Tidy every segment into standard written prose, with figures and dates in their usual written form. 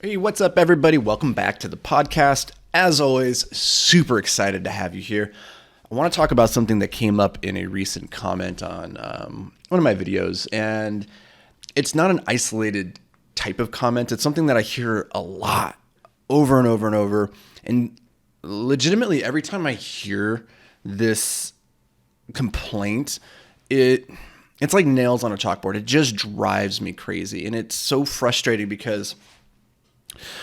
Hey, what's up, everybody? Welcome back to the podcast. As always, super excited to have you here. I want to talk about something that came up in a recent comment on one of my videos, and it's not an isolated type of comment. It's something that I hear a lot, over and over and over. And legitimately, every time I hear this complaint, it's like nails on a chalkboard. It just drives me crazy, and it's so frustrating because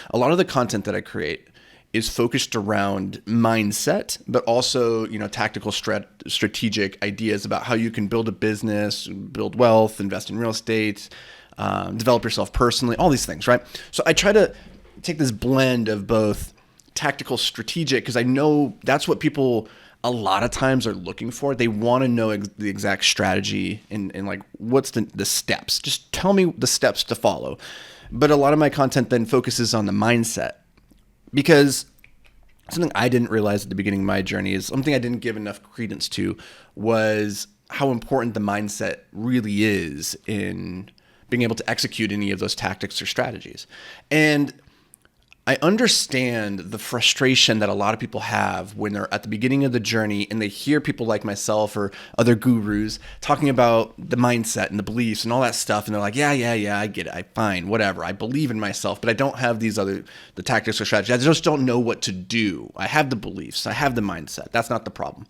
a lot of the content that I create is focused around mindset, but also, tactical strategic ideas about how you can build a business, build wealth, invest in real estate, develop yourself personally, all these things, right? So I try to take this blend of both tactical, strategic, because I know that's what people a lot of times are looking for. They want to know the exact strategy and like, what's the steps? Just tell me the steps to follow. But a lot of my content then focuses on the mindset, because something I didn't realize at the beginning of my journey is something I didn't give enough credence to was how important the mindset really is in being able to execute any of those tactics or strategies. And I understand the frustration that a lot of people have when they're at the beginning of the journey and they hear people like myself or other gurus talking about the mindset and the beliefs and all that stuff. And they're like, yeah, I get it. Fine, whatever. I believe in myself, but I don't have the tactics or strategies. I just don't know what to do. I have the beliefs. I have the mindset. That's not the problem.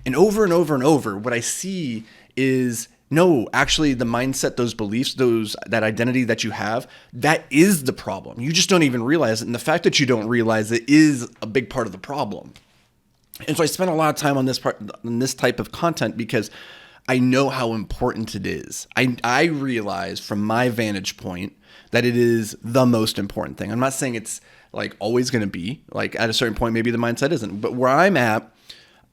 And over and over and over, what I see is, no, actually the mindset, those beliefs, that identity that you have, that is the problem. You just don't even realize it. And the fact that you don't realize it is a big part of the problem. And so I spent a lot of time on this type of content because I know how important it is. I realize from my vantage point that it is the most important thing. I'm not saying it's like always going to be, like at a certain point, maybe the mindset isn't, but where I'm at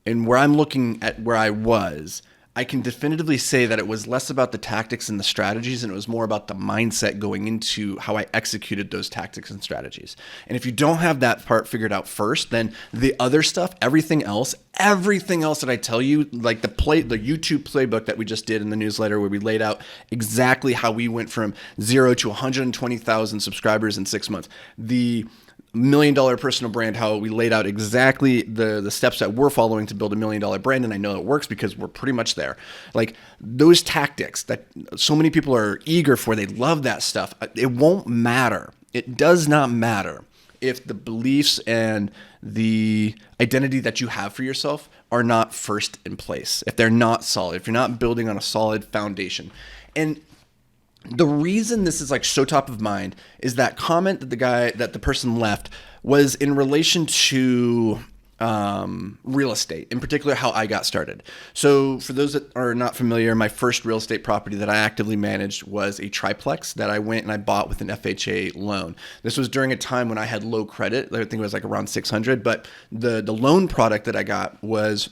and where I'm looking at where I was, I can definitively say that it was less about the tactics and the strategies, and it was more about the mindset going into how I executed those tactics and strategies. And if you don't have that part figured out first, then the other stuff, everything else that I tell you, like the YouTube playbook that we just did in the newsletter, where we laid out exactly how we went from 0 to 120,000 subscribers in 6 months. The $1 million personal brand, how we laid out exactly the steps that we're following to build $1 million brand. And I know it works because we're pretty much there. Like those tactics that so many people are eager for, they love that stuff. It won't matter. It does not matter if the beliefs and the identity that you have for yourself are not first in place, if they're not solid, if you're not building on a solid foundation. And the reason this is like so top of mind is that comment that the person left was in relation to real estate, in particular how I got started. So for those that are not familiar, my first real estate property that I actively managed was a triplex that I went and I bought with an FHA loan. This was during a time when I had low credit. I think it was like around 600, but the loan product that I got was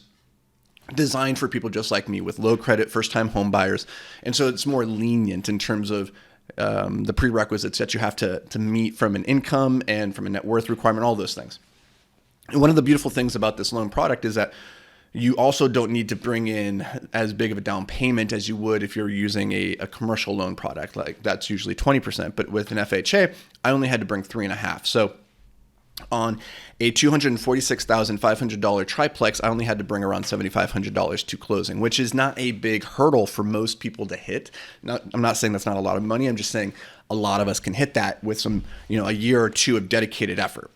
designed for people just like me with low credit, first-time home buyers. And so it's more lenient in terms of the prerequisites that you have to meet from an income and from a net worth requirement, all those things. And one of the beautiful things about this loan product is that you also don't need to bring in as big of a down payment as you would if you're using a commercial loan product. Like that's usually 20%, but with an FHA, I only had to bring 3.5%. So on a $246,500 triplex, I only had to bring around $7,500 to closing, which is not a big hurdle for most people to hit. I'm not saying that's not a lot of money. I'm just saying a lot of us can hit that with some, a year or two of dedicated effort.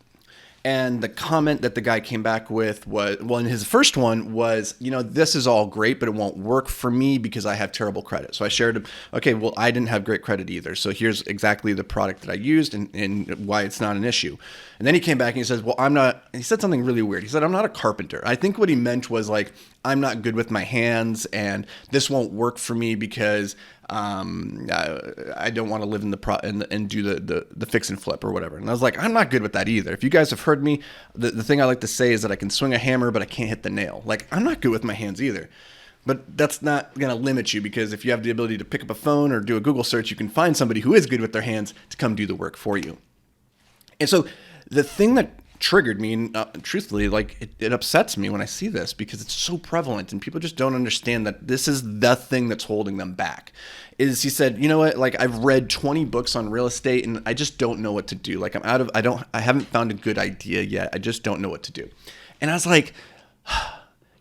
And the comment that the guy came back with was, well, in his first one was, this is all great, but it won't work for me because I have terrible credit. So I shared, okay, well, I didn't have great credit either. So here's exactly the product that I used and why it's not an issue. And then he came back and he says, well, he said something really weird. He said, I'm not a carpenter. I think what he meant was like, I'm not good with my hands and this won't work for me because I don't want to live in and do the fix and flip or whatever. And I was like, I'm not good with that either. If you guys have heard me, the thing I like to say is that I can swing a hammer, but I can't hit the nail. Like I'm not good with my hands either. But that's not going to limit you, because if you have the ability to pick up a phone or do a Google search, you can find somebody who is good with their hands to come do the work for you. And so the thing that triggered me. And truthfully, like it upsets me when I see this because it's so prevalent and people just don't understand that this is the thing that's holding them back. Is he said, you know what, like I've read 20 books on real estate and I just don't know what to do. Like I haven't found a good idea yet. I just don't know what to do. And I was like,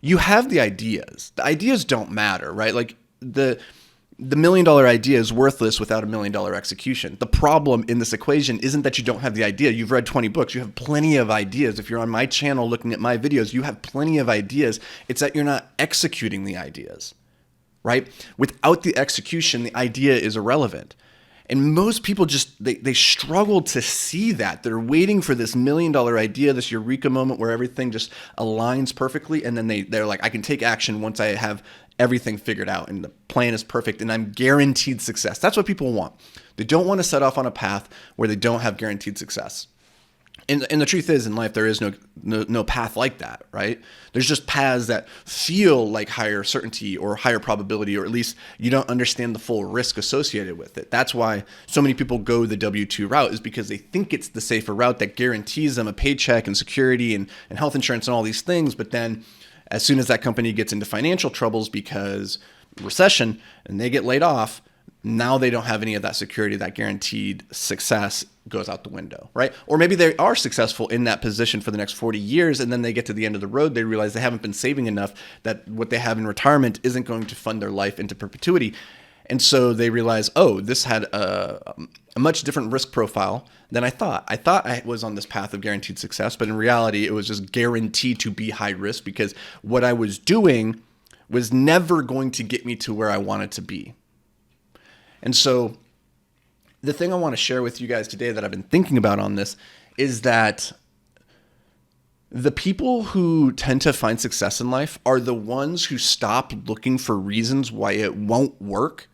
you have the ideas. The ideas don't matter, right? Like the $1 million idea is worthless without $1 million execution. The problem in this equation isn't that you don't have the idea. You've read 20 books. You have plenty of ideas. If you're on my channel looking at my videos, you have plenty of ideas. It's that you're not executing the ideas, right? Without the execution, the idea is irrelevant. And most people just, they struggle to see that. They're waiting for this $1 million idea, this eureka moment where everything just aligns perfectly. And then they're like, I can take action once I have everything figured out and the plan is perfect and I'm guaranteed success. That's what people want. They don't want to set off on a path where they don't have guaranteed success. And the truth is, in life, there is no path like that, right? There's just paths that feel like higher certainty or higher probability, or at least you don't understand the full risk associated with it. That's why so many people go the W-2 route, is because they think it's the safer route that guarantees them a paycheck and security and health insurance and all these things. But then as soon as that company gets into financial troubles because recession and they get laid off, now they don't have any of that security. That guaranteed success goes out the window, right? Or maybe they are successful in that position for the next 40 years, and then they get to the end of the road, they realize they haven't been saving enough, that what they have in retirement isn't going to fund their life into perpetuity. And so they realize, oh, this had a much different risk profile than I thought. I thought I was on this path of guaranteed success, but in reality, it was just guaranteed to be high risk because what I was doing was never going to get me to where I wanted to be. And so the thing I want to share with you guys today that I've been thinking about on this is that the people who tend to find success in life are the ones who stop looking for reasons why it won't work,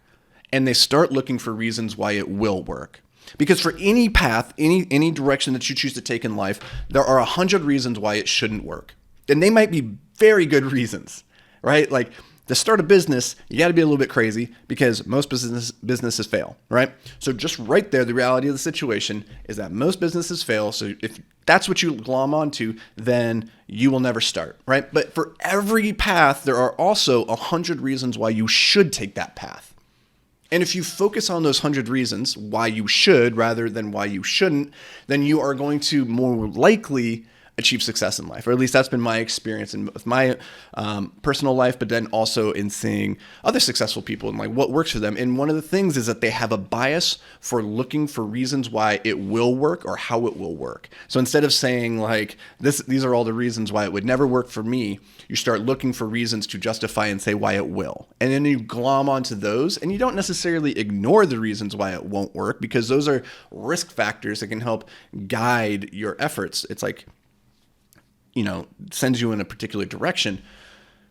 and they start looking for reasons why it will work. Because for any path, any direction that you choose to take in life, there are 100 reasons why it shouldn't work. And they might be very good reasons, right? Like, to start a business, you got to be a little bit crazy because most businesses fail, right? So just right there, the reality of the situation is that most businesses fail. So if that's what you glom onto, then you will never start, right? But for every path, there are also 100 reasons why you should take that path. And if you focus on those 100 reasons why you should rather than why you shouldn't, then you are going to more likely achieve success in life, or at least that's been my experience in with my personal life, but then also in seeing other successful people and like what works for them. And one of the things is that they have a bias for looking for reasons why it will work or how it will work. So instead of saying like these are all the reasons why it would never work for me, you start looking for reasons to justify and say why it will. And then you glom onto those, and you don't necessarily ignore the reasons why it won't work, because those are risk factors that can help guide your efforts. It's like, sends you in a particular direction.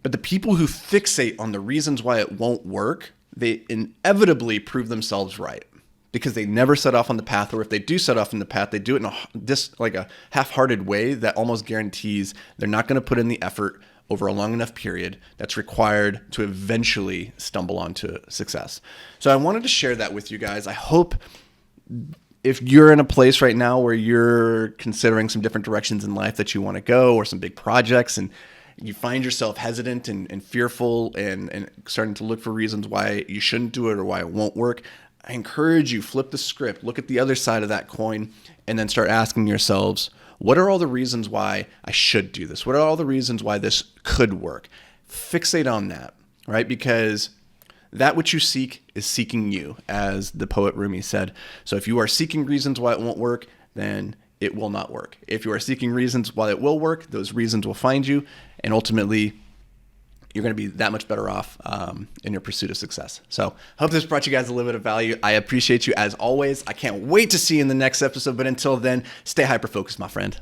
But the people who fixate on the reasons why it won't work, they inevitably prove themselves right, because they never set off on the path, or if they do set off on the path, they do it in a half-hearted way that almost guarantees they're not going to put in the effort over a long enough period that's required to eventually stumble onto success. So I wanted to share that with you guys. I hope if you're in a place right now where you're considering some different directions in life that you want to go, or some big projects, and you find yourself hesitant and fearful and starting to look for reasons why you shouldn't do it or why it won't work, I encourage you, flip the script, look at the other side of that coin, and then start asking yourselves, what are all the reasons why I should do this? What are all the reasons why this could work? Fixate on that, right? Because that which you seek is seeking you, as the poet Rumi said. So if you are seeking reasons why it won't work, then it will not work. If you are seeking reasons why it will work, those reasons will find you, and ultimately you're going to be that much better off in your pursuit of success. So I hope this brought you guys a little bit of value. I appreciate you as always. I can't wait to see you in the next episode, but until then, stay hyper-focused, my friend.